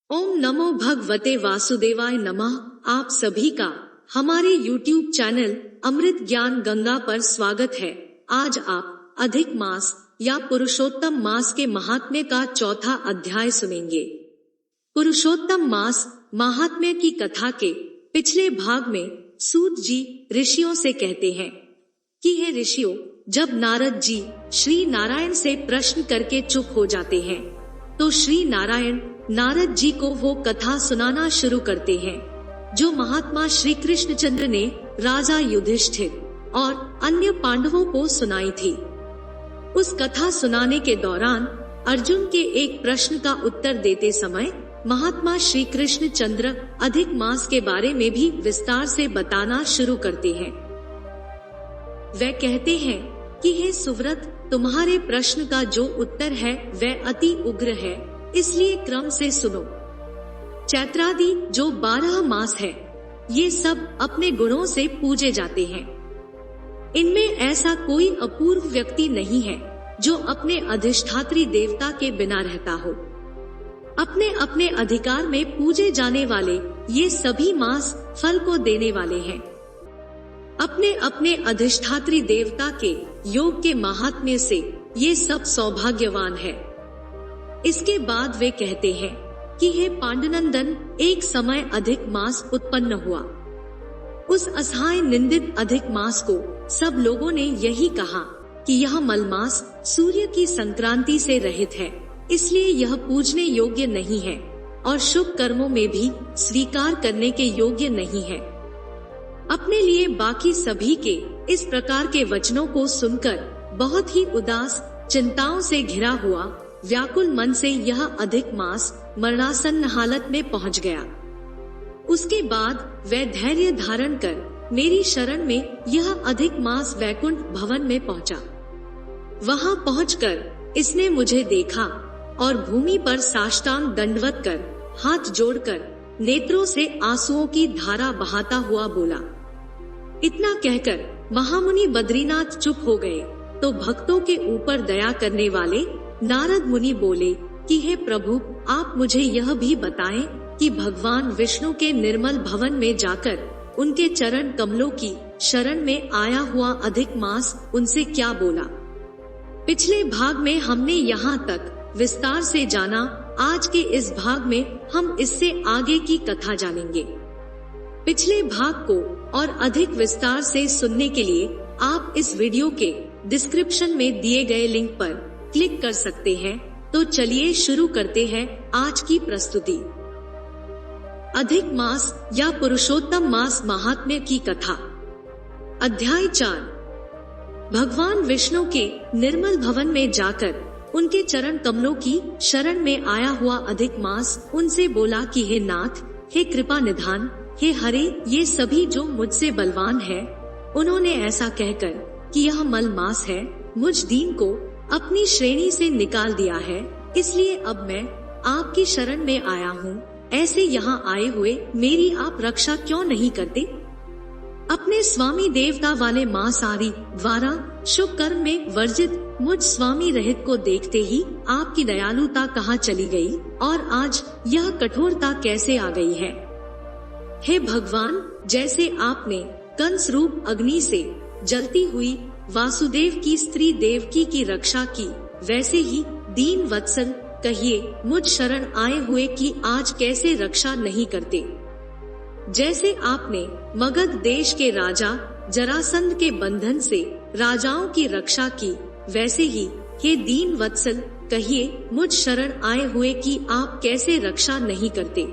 ओम नमो भगवते वासुदेवाय नमः। आप सभी का हमारे YouTube चैनल अमृत ज्ञान गंगा पर स्वागत है। आज आप अधिक मास या पुरुषोत्तम मास के महात्म्य का चौथा अध्याय सुनेंगे। पुरुषोत्तम मास महात्म्य की कथा के पिछले भाग में सूत जी ऋषियों से कहते हैं कि हे ऋषियों, जब नारद जी श्री नारायण से प्रश्न करके चुप हो जाते हैं तो श्री नारायण नारद जी को वो कथा सुनाना शुरू करते हैं जो महात्मा श्री कृष्णचंद्र ने राजा युधिष्ठिर और अन्य पांडवों को सुनाई थी। उस कथा सुनाने के दौरान अर्जुन के एक प्रश्न का उत्तर देते समय महात्मा श्री कृष्णचंद्र अधिक मास के बारे में भी विस्तार से बताना शुरू करते हैं। वे कहते हैं कि हे सुव्रत, तुम्हारे प्रश्न का जो उत्तर है वह अति उग्र है, इसलिए क्रम से सुनो। चैत्रादि जो 12 मास है, ये सब अपने गुणों से पूजे जाते हैं। इनमें ऐसा कोई अपूर्व व्यक्ति नहीं है जो अपने अधिष्ठात्री देवता के बिना रहता हो। अपने अपने अधिकार में पूजे जाने वाले ये सभी मास फल को देने वाले हैं। अपने अपने अधिष्ठात्री देवता के योग के महात्म्य से ये सब सौभाग्यवान है। इसके बाद वे कहते हैं कि हे पांडुनंदन, एक समय अधिक मास उत्पन्न हुआ। उस असहाय निंदित अधिक मास को सब लोगों ने यही कहा कि यह मलमास सूर्य की संक्रांति से रहित है, इसलिए यह पूजने योग्य नहीं है और शुभ कर्मों में भी स्वीकार करने के योग्य नहीं है। अपने लिए बाकी सभी के इस प्रकार के वचनों को सुनकर बहुत ही उदास, चिंताओं से घिरा हुआ, व्याकुल मन से यह अधिक मास मरणासन्न हालत में पहुंच गया। उसके बाद वह धैर्य धारण कर मेरी शरण में यह अधिक मास वैकुंठ भवन में पहुंचा। वहां पहुंचकर इसने मुझे देखा और भूमि पर साष्टांग दंडवत कर हाथ जोड़कर नेत्रों से आंसुओं की धारा बहाता हुआ बोला। इतना कहकर महामुनि बद्रीनाथ चुप हो गए तो भक्तों के ऊपर दया करने वाले नारद मुनि बोले कि हे प्रभु, आप मुझे यह भी बताएं कि भगवान विष्णु के निर्मल भवन में जाकर उनके चरण कमलों की शरण में आया हुआ अधिक मास उनसे क्या बोला। पिछले भाग में हमने यहाँ तक विस्तार से जाना। आज के इस भाग में हम इससे आगे की कथा जानेंगे। पिछले भाग को और अधिक विस्तार से सुनने के लिए आप इस वीडियो के डिस्क्रिप्शन में दिए गए लिंक पर क्लिक कर सकते हैं। तो चलिए शुरू करते हैं आज की प्रस्तुति। अधिक मास या पुरुषोत्तम मास महात्म्य की कथा। अध्याय 4। भगवान विष्णु के निर्मल भवन में जाकर उनके चरण कमलों की शरण में आया हुआ अधिक मास उनसे बोला कि हे नाथ, हे कृपा निधान, हे हरे, ये सभी जो मुझसे बलवान है, उन्होंने ऐसा कहकर कि यह मल मास है, मुझ दीन को अपनी श्रेणी से निकाल दिया है, इसलिए अब मैं आपकी शरण में आया हूँ। ऐसे यहाँ आए हुए मेरी आप रक्षा क्यों नहीं करते? अपने स्वामी देवता वाले मास आदि द्वारा शुभ कर्म में वर्जित मुझ स्वामी रहित को देखते ही आपकी दयालुता कहाँ चली गई और आज यह कठोरता कैसे आ गई है? हे भगवान, जैसे आपने कंस रूप अग्नि से जलती हुई वासुदेव की स्त्री देवकी की रक्षा की, वैसे ही दीन वत्सल कहिए मुझ शरण आए हुए की आज कैसे रक्षा नहीं करते। जैसे आपने मगध देश के राजा जरासंध के बंधन से राजाओं की रक्षा की, वैसे ही हे दीन वत्सल कहिए मुझ शरण आए हुए की आप कैसे रक्षा नहीं करते।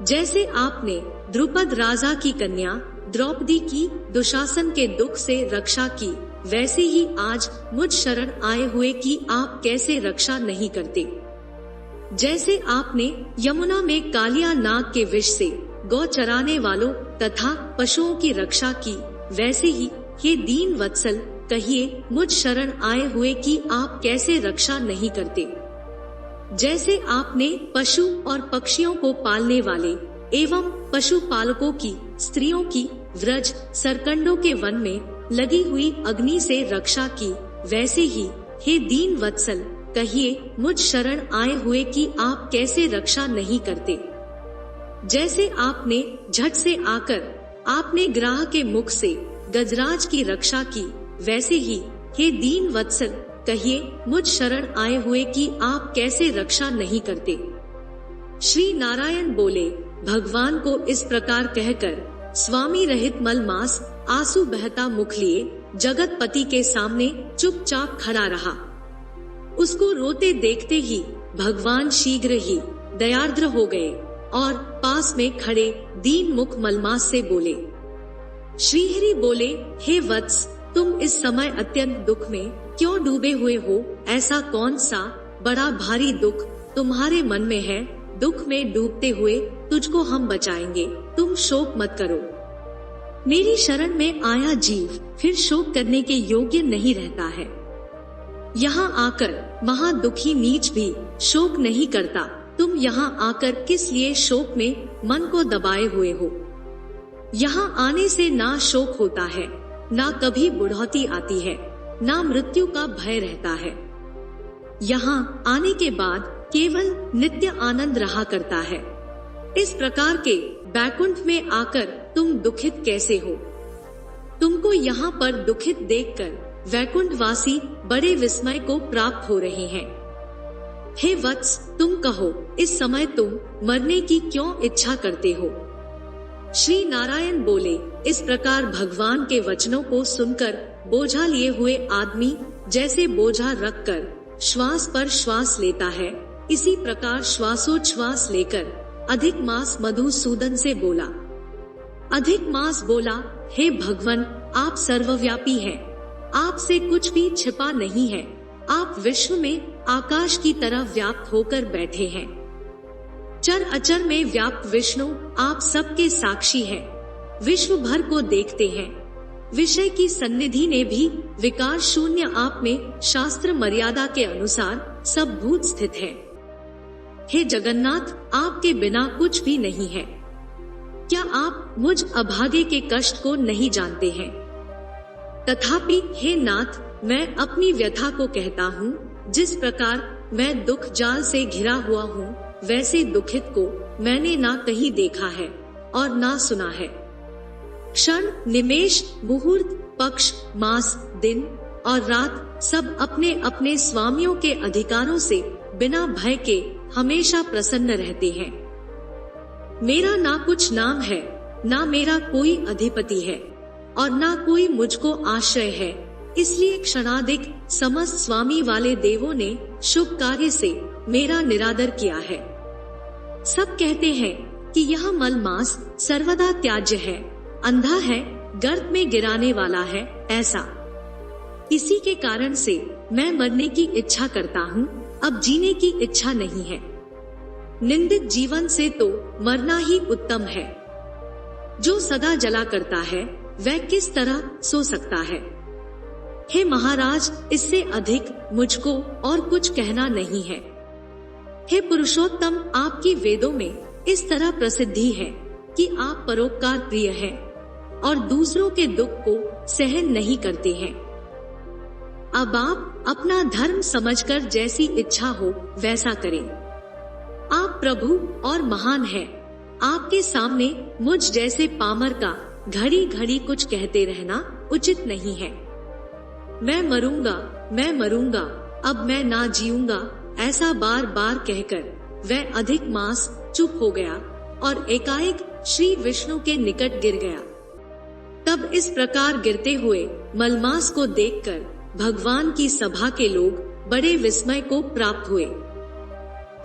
जैसे आपने द्रुपद राजा की कन्या द्रौपदी की दुशासन के दुख से रक्षा की, वैसे ही आज मुझ शरण आए हुए की आप कैसे रक्षा नहीं करते। जैसे आपने यमुना में कालिया नाग के विष से गौ चराने वालों तथा पशुओं की रक्षा की, वैसे ही हे दीन वत्सल कहिए मुझ शरण आए हुए की आप कैसे रक्षा नहीं करते। जैसे आपने पशु और पक्षियों को पालने वाले एवं पशुपालकों की स्त्रियों की व्रज सरकंडों के वन में लगी हुई अग्नि से रक्षा की, वैसे ही हे दीन वत्सल कहिए मुझ शरण आए हुए की आप कैसे रक्षा नहीं करते। जैसे आपने झट से आकर आपने ग्राह के मुख से गजराज की रक्षा की, वैसे ही हे दीन वत्सल कहिए मुझ शरण आए हुए की आप कैसे रक्षा नहीं करते। श्री नारायण बोले, भगवान को इस प्रकार कहकर स्वामी रहित मलमास आंसू बहता मुख लिए जगतपति के सामने चुपचाप खड़ा रहा। उसको रोते देखते ही भगवान शीघ्र ही दयार्द्र हो गए और पास में खड़े दीन मुख मलमास से बोले। श्रीहरि बोले, हे वत्स, तुम इस समय अत्यंत दुख में क्यों डूबे हुए हो? ऐसा कौन सा बड़ा भारी दुख तुम्हारे मन में है? दुख में डूबते हुए तुझको हम बचाएंगे, तुम शोक मत करो। मेरी शरण में आया जीव फिर शोक करने के योग्य नहीं रहता है। यहाँ आकर महादुखी नीच भी शोक नहीं करता। तुम यहाँ आकर किस लिए शोक में मन को दबाए हुए हो? यहाँ आने से ना शोक होता है, ना कभी बुढ़ौती आती है, ना मृत्यु का भय रहता है। यहाँ आने के बाद केवल नित्य आनंद रहा करता है। इस प्रकार के बैकुंठ में आकर तुम दुखित कैसे हो? तुमको यहाँ पर दुखित देखकर वैकुंठवासी बड़े विस्मय को प्राप्त हो रहे हैं। हे वत्स, तुम कहो इस समय तुम मरने की क्यों इच्छा करते हो? श्री नारायण बोले, इस प्रकार भगवान के वचनों को सुनकर बोझा लिए हुए आदमी जैसे बोझा रखकर श्वास पर श्वास लेता है, इसी प्रकार श्वासोच्छ्वास लेकर अधिक मास मधुसूदन से बोला। अधिक मास बोला, हे भगवन, आप सर्वव्यापी हैं, आपसे कुछ भी छिपा नहीं है। आप विश्व में आकाश की तरह व्याप्त होकर बैठे हैं। चर अचर में व्याप्त विष्णु आप सबके साक्षी हैं, विश्व भर को देखते हैं। विषय की सन्निधि ने भी विकार शून्य आप में शास्त्र मर्यादा के अनुसार सब भूत स्थित है। हे जगन्नाथ, आपके बिना कुछ भी नहीं है। क्या आप मुझ अभागे के कष्ट को नहीं जानते हैं? तथापि हे नाथ, मैं अपनी व्यथा को कहता हूँ। जिस प्रकार मैं दुख जाल से घिरा हुआ हूँ, वैसे दुखित को मैंने ना कहीं देखा है और ना सुना है। क्षण, निमेष, मुहूर्त, पक्ष, मास, दिन और रात सब अपने अपने स्वामियों के अधिकारों से बिना भय के हमेशा प्रसन्न रहते हैं। मेरा ना कुछ नाम है, ना मेरा कोई अधिपति है और ना कोई मुझको आश्रय है। इसलिए क्षणाधिक समस्त स्वामी वाले देवों ने शुभ कार्य से मेरा निरादर किया है। सब कहते हैं कि यह मलमास सर्वदा त्याज्य है, अंधा है, गर्त में गिराने वाला है। ऐसा इसी के कारण से मैं मरने की इच्छा करता हूँ, अब जीने की इच्छा नहीं है। निंदित जीवन से तो मरना ही उत्तम है। जो सदा जला करता है वह किस तरह सो सकता है? हे महाराज, इससे अधिक मुझको और कुछ कहना नहीं है। हे पुरुषोत्तम, आपकी वेदों में इस तरह प्रसिद्धि है कि आप परोपकार प्रिय हैं और दूसरों के दुख को सहन नहीं करते हैं। अब आप अपना धर्म समझकर जैसी इच्छा हो वैसा करें। आप प्रभु और महान हैं। आपके सामने मुझ जैसे पामर का घड़ी घड़ी कुछ कहते रहना उचित नहीं है। मैं मरूंगा, मैं मरूंगा, अब मैं ना जीऊंगा, ऐसा बार बार कहकर वह अधिक मास चुप हो गया और एकाएक श्री विष्णु के निकट गिर गया। तब इस प्रकार गिरते हुए मलमास को देखकर भगवान की सभा के लोग बड़े विस्मय को प्राप्त हुए।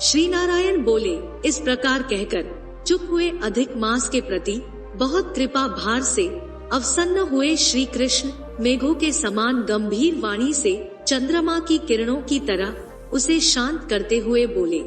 श्री नारायण बोले, इस प्रकार कहकर चुप हुए अधिक मास के प्रति बहुत कृपा भार से अवसन्न हुए श्री कृष्ण मेघों के समान गंभीर वाणी से चंद्रमा की किरणों की तरह उसे शांत करते हुए बोले।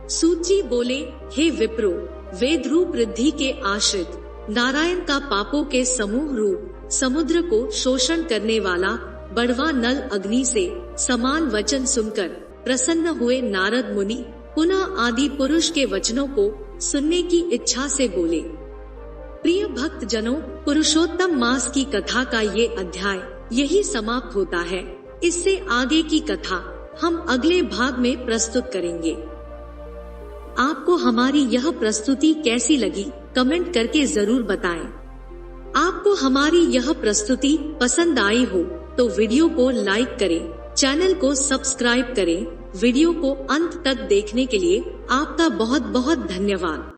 सूत जी बोले, हे विप्रो, वेद रूप रिद्धि के आश्रित नारायण का पापों के समूह रूप समुद्र को शोषण करने वाला बड़वा नल अग्नि से समान वचन सुनकर प्रसन्न हुए नारद मुनि पुनः आदि पुरुष के वचनों को सुनने की इच्छा से बोले। प्रिय भक्त जनों, पुरुषोत्तम मास की कथा का ये अध्याय यही समाप्त होता है। इससे आगे की कथा हम अगले भाग में प्रस्तुत करेंगे। आपको हमारी यह प्रस्तुति कैसी लगी, कमेंट करके जरूर बताएं। आपको हमारी यह प्रस्तुति पसंद आई हो तो वीडियो को लाइक करें, चैनल को सब्सक्राइब करें। वीडियो को अंत तक देखने के लिए आपका बहुत बहुत धन्यवाद।